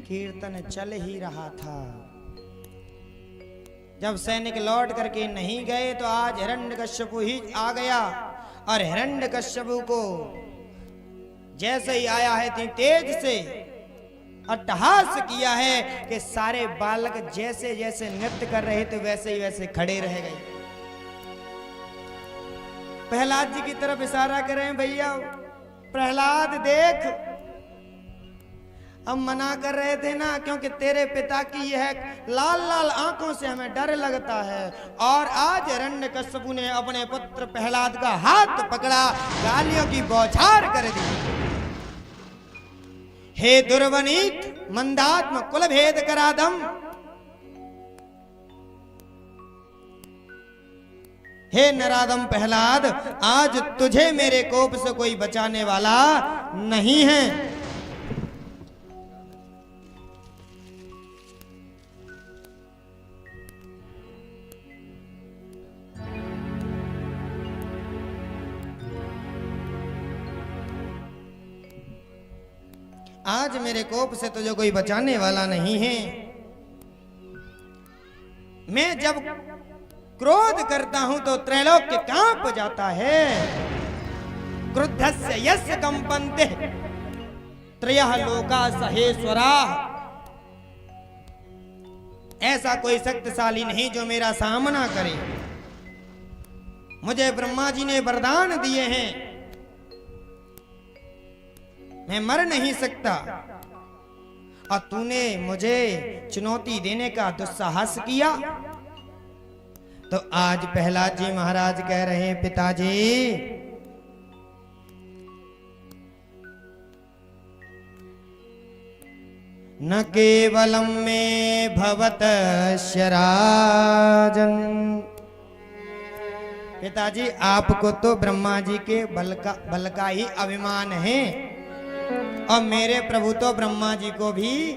कीर्तन चल ही रहा था। जब सैनिक लौट करके नहीं गए तो आज हिरण्यकश्यपु ही आ गया और हिरण्यकश्यपु को जैसे ही आया है इतनी तेज से अट्टहास किया है कि सारे बालक जैसे जैसे नृत्य कर रहे थे वैसे ही वैसे खड़े रह गए। प्रहलाद जी की तरफ इशारा करें, भैया प्रहलाद देख, हम मना कर रहे थे ना, क्योंकि तेरे पिता की यह लाल लाल आंखों से हमें डर लगता है। और आज हिरण्यकश्यपु ने अपने पुत्र प्रहलाद का हाथ पकड़ा, गालियों की बौछार कर दी। हे दुर्वनीत मंदात्म कुल भेद करादम, हे नरादम प्रहलाद, आज तुझे मेरे कोप से कोई बचाने वाला नहीं है। आज मेरे कोप से तुझे कोई बचाने वाला नहीं है। मैं जब क्रोध करता हूं तो त्रैलोक्य कांप जाता है। क्रुद्धस्य यस्य कंपन्ते त्रयः लोका सहेश्वरा। ऐसा कोई शक्तिशाली नहीं जो मेरा सामना करे। मुझे ब्रह्मा जी ने वरदान दिए हैं, मैं मर नहीं सकता, और तूने मुझे चुनौती देने का दुस्साहस किया। तो आज प्रहलाद जी महाराज कह रहे हैं, पिताजी न केवलम में भवतस्य राजन। पिताजी आपको तो ब्रह्मा जी के बल का ही अभिमान है, और मेरे प्रभु तो ब्रह्मा जी को भी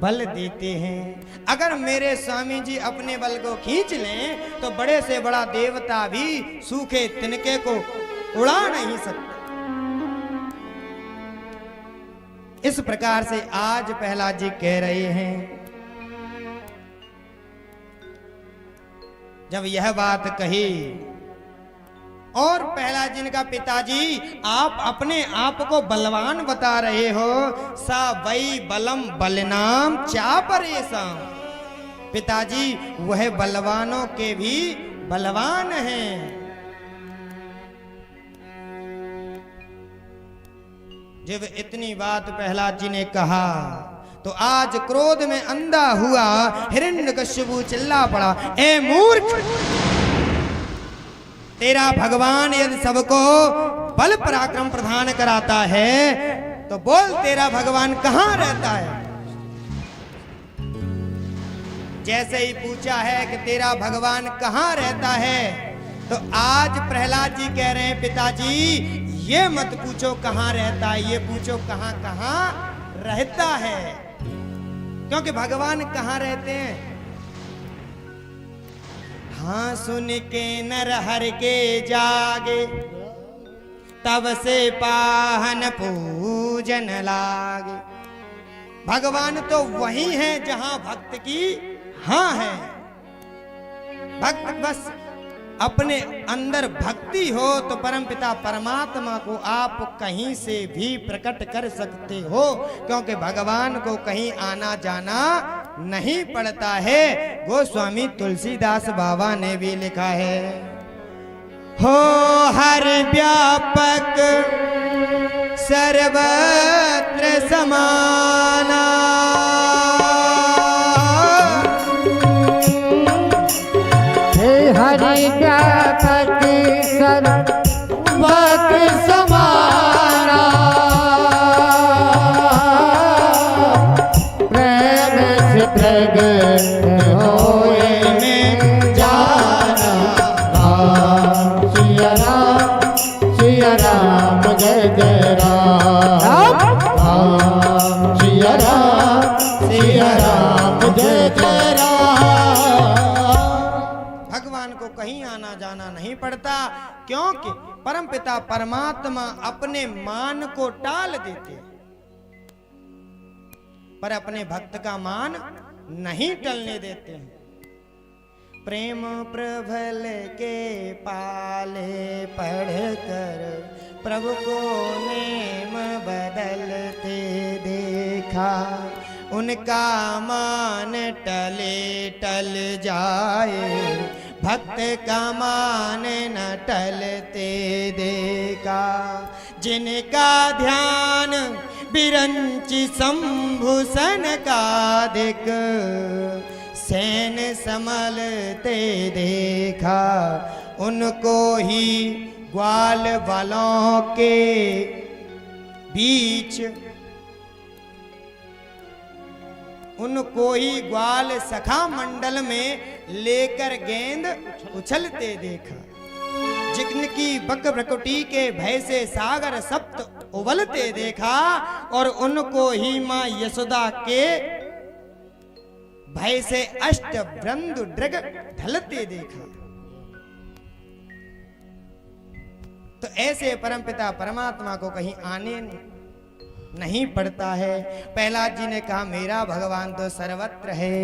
बल देते हैं। अगर मेरे स्वामी जी अपने बल को खींच लें तो बड़े से बड़ा देवता भी सूखे तिनके को उड़ा नहीं सकता। इस प्रकार से आज प्रहलाद जी कह रहे हैं। जब यह बात कही और प्रहलाद जी ने कहा, पिताजी आप अपने आप को बलवान बता रहे हो, सा वही बलम बलनाम चा परेशान। पिताजी वह बलवानों के भी बलवान हैं। जब इतनी बात प्रहलाद जी ने कहा तो आज क्रोध में अंधा हुआ हिरण्यकश्यपु चिल्ला पड़ा, ए मूर्ख, तेरा भगवान यदि सबको बल पराक्रम प्रदान कराता है तो बोल तेरा भगवान कहां रहता है। जैसे ही पूछा है कि तेरा भगवान कहां रहता है, तो आज प्रहलाद जी कह रहे हैं, पिताजी ये मत पूछो कहां रहता है, ये पूछो कहां कहां रहता है। क्योंकि भगवान कहां रहते हैं। हाँ सुन के नर हर के जागे, तब से पाहन पूजन लागे। भगवान तो वही है जहां भक्त की हाँ है। भक्त बस अपने अंदर भक्ति हो तो परमपिता परमात्मा को आप कहीं से भी प्रकट कर सकते हो, क्योंकि भगवान को कहीं आना जाना नहीं पड़ता है। गोस्वामी तुलसीदास बाबा ने भी लिखा है, हो हर व्यापक सर्वत्र समाना, हरि व्यापक सर्वत्र समाना, प्रेम से प्रगट होए जाना। सिया राम जय जय राम, सिया राम जय जय राम। भगवान को कहीं आना जाना नहीं पड़ता, क्योंकि परमपिता परमात्मा अपने मान को टाल देते हैं। पर अपने भक्त का मान नहीं टलने देते हैं। प्रेम प्रभल के पाले पढ़कर प्रभु को नेम बदलते देखा, उनका मान टले टल जाए, भक्त का मान न टलते देखा। जिनका ध्यान बिरंची शंभु सनकादिक, सैन समलते देखा, उनको ही ग्वाल वालों के बीच, उनको ही ग्वाल सखा मंडल में लेकर गेंद उछलते देखा। जिनकी बक भ्रकुटी के भय से सागर सप्त उबलते देखा, और उनको ही मां यशोदा के भय से अष्ट वृंद ड्रग ढलते देखा। तो ऐसे परमपिता परमात्मा को कहीं आने नहीं पड़ता है। प्रहलाद जी ने कहा मेरा भगवान तो सर्वत्र है।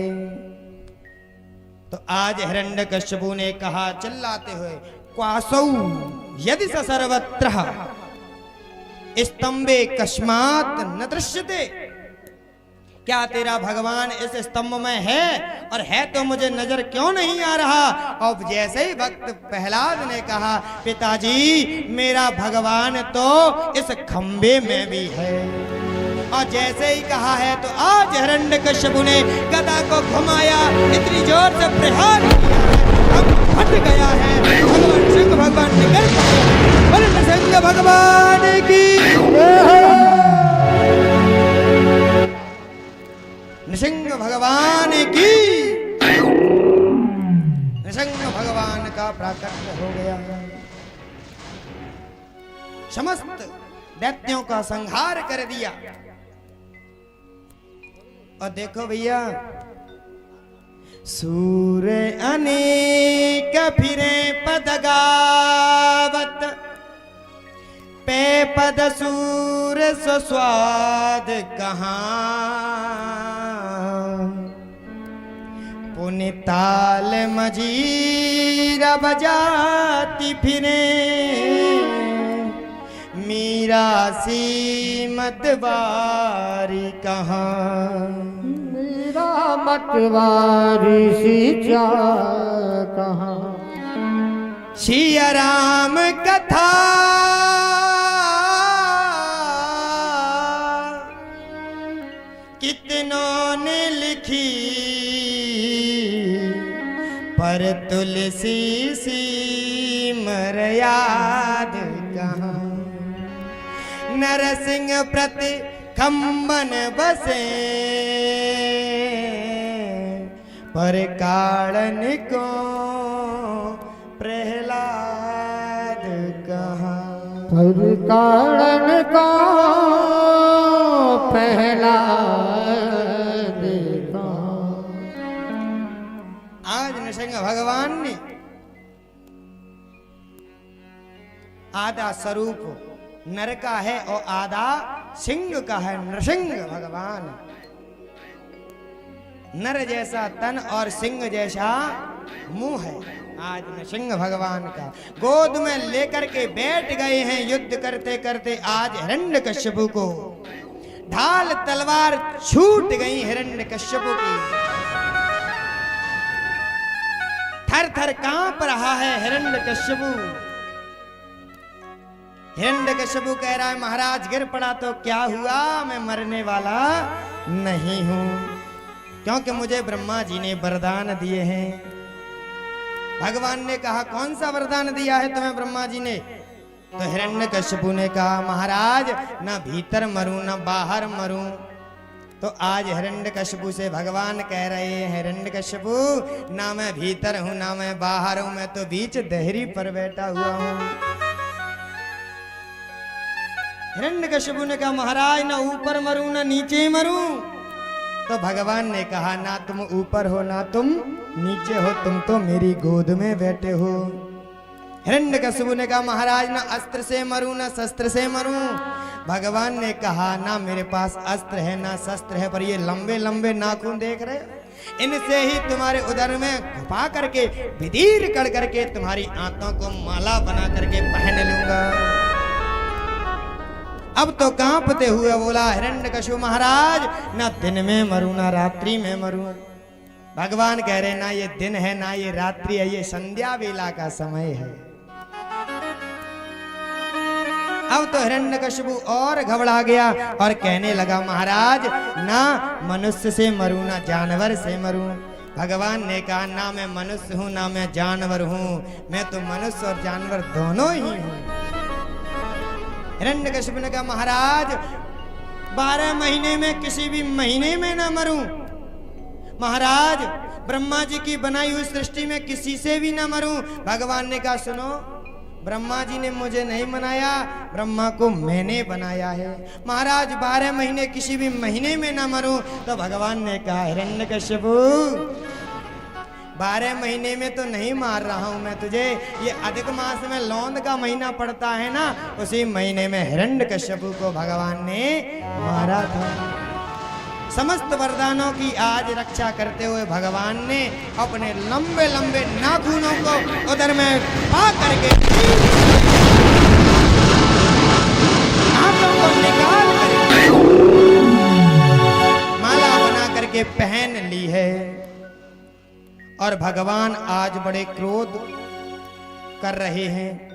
तो आज हिरण्यकश्यपु ने कहा चिल्लाते हुए, क्वासौ यदि स सर्वत्र स्तंभे कस्मात् न दृश्यते। क्या तेरा भगवान इस स्तंभ में है, और है तो मुझे नजर क्यों नहीं आ रहा। और जैसे ही भक्त प्रहलाद ने कहा पिताजी मेरा भगवान तो इस खंबे में भी है, और जैसे ही कहा है तो आज हिरण्यकश्यपु ने गदा को घुमाया, इतनी जोर से प्रहार किया है, अब फट गया है। भगवान सिंह भगवान निकल गए। सिंह भगवान की नृसिंह भगवान की, नृसिंह भगवान का प्राकट्य हो गया। समस्त दैत्यों का संहार कर दिया। और देखो भैया, सूर्य अनेक फिरे पद गावत, पे पद सूर स्वाद कहाँ। पुनिताल मजीरा बजाती फिरे, मीरा सी मतवारी कहाँ। मीरा मतवारी सीचा कहाँ। सिया राम कथा कितनों ने लिखी, पर तुलसी सी मर्याद कहाँ। नरसिंह प्रति खम्बन बसे, पर कालन को प्रहलाद कहाँ। पर कालन को प्रहलाद कहाँ। आज नृसिंह भगवान ने आधा स्वरूप नर का है और आधा सिंह का है। नृसिंह भगवान नर जैसा तन और सिंह जैसा मुंह है। आज नृसिंह भगवान का गोद में लेकर के बैठ गए हैं युद्ध करते करते। आज हिरण्यकश्यपु को ढाल तलवार छूट गई हिरण्यकश्यपु की। थर थर कांप रहा है हिरण्यकश्यपु। हिरण्यकश्यपु कह रहा है महाराज गिर पड़ा तो क्या हुआ, मैं मरने वाला नहीं हूं, क्योंकि मुझे ब्रह्मा जी ने वरदान दिए हैं। भगवान ने कहा कौन सा वरदान दिया है तुम्हें ब्रह्मा जी ने। तो हिरण्यकश्यपु ने कहा महाराज ना भीतर मरूं ना बाहर मरूं। तो आज हिरण्यकश्यपु से भगवान कह रहे हैं हिरण्यकश्यपु ना मैं भीतर हूं ना मैं बाहर हूं, मैं तो बीच देहरी पर बैठा हुआ हूं। हिरण्यकश्यपु ने कहा महाराज ना ऊपर मरूं ना नीचे मरूं। तो भगवान ने कहा ना तुम ऊपर हो ना तुम नीचे हो, तुम तो मेरी गोद में बैठे हो। हिरण्यकश्यपु ने कहा महाराज ना अस्त्र से मरूं ना शस्त्र से मरूं। भगवान ने कहा ना मेरे पास अस्त्र है ना शस्त्र है, पर ये लंबे लंबे नाखून देख रहे हो, इनसे ही तुम्हारे उदर में घुपा करके विदीर कर करके तुम्हारी आंतों को माला बना करके पहन लूंगा। अब तो कांपते हुए बोला हिरण्यकशिपु महाराज, ना दिन में मरूं ना रात्रि में मरूं। भगवान कह रहे ना ये दिन है ना ये रात्रि है, ये संध्या वेला का समय है। अब तो हिरण्यकशिपु और घबरा गया और कहने लगा महाराज ना मनुष्य से मरूं ना जानवर से मरूं। भगवान ने कहा ना मैं मनुष्य हूं ना मैं जानवर हूं, मैं तो मनुष्य और जानवर दोनों ही हूं। हिरण्यकशिपु ने कहा महाराज 12 महीने में किसी भी महीने में ना मरूं। महाराज ब्रह्मा जी की बनाई हुई सृष्टि में किसी से भी ना मरूं। भगवान ने कहा सुनो, ब्रह्मा जी ने मुझे नहीं बनाया, ब्रह्मा को मैंने बनाया है। महाराज 12 महीने किसी भी महीने में ना मरूं। तो भगवान ने कहा हिरण्यकशिपु 12 महीने में तो नहीं मार रहा हूं मैं तुझे, ये अधिक मास में लौंद का महीना पड़ता है ना, उसी महीने में हिरण्यकशिपु को भगवान ने मारा था। समस्त वरदानों की आज रक्षा करते हुए भगवान ने अपने लंबे लंबे नाखूनों को उधर में पा करके नाखून को निकाल करके माला बना करके पहन ली है। और भगवान आज बड़े क्रोध कर रहे हैं।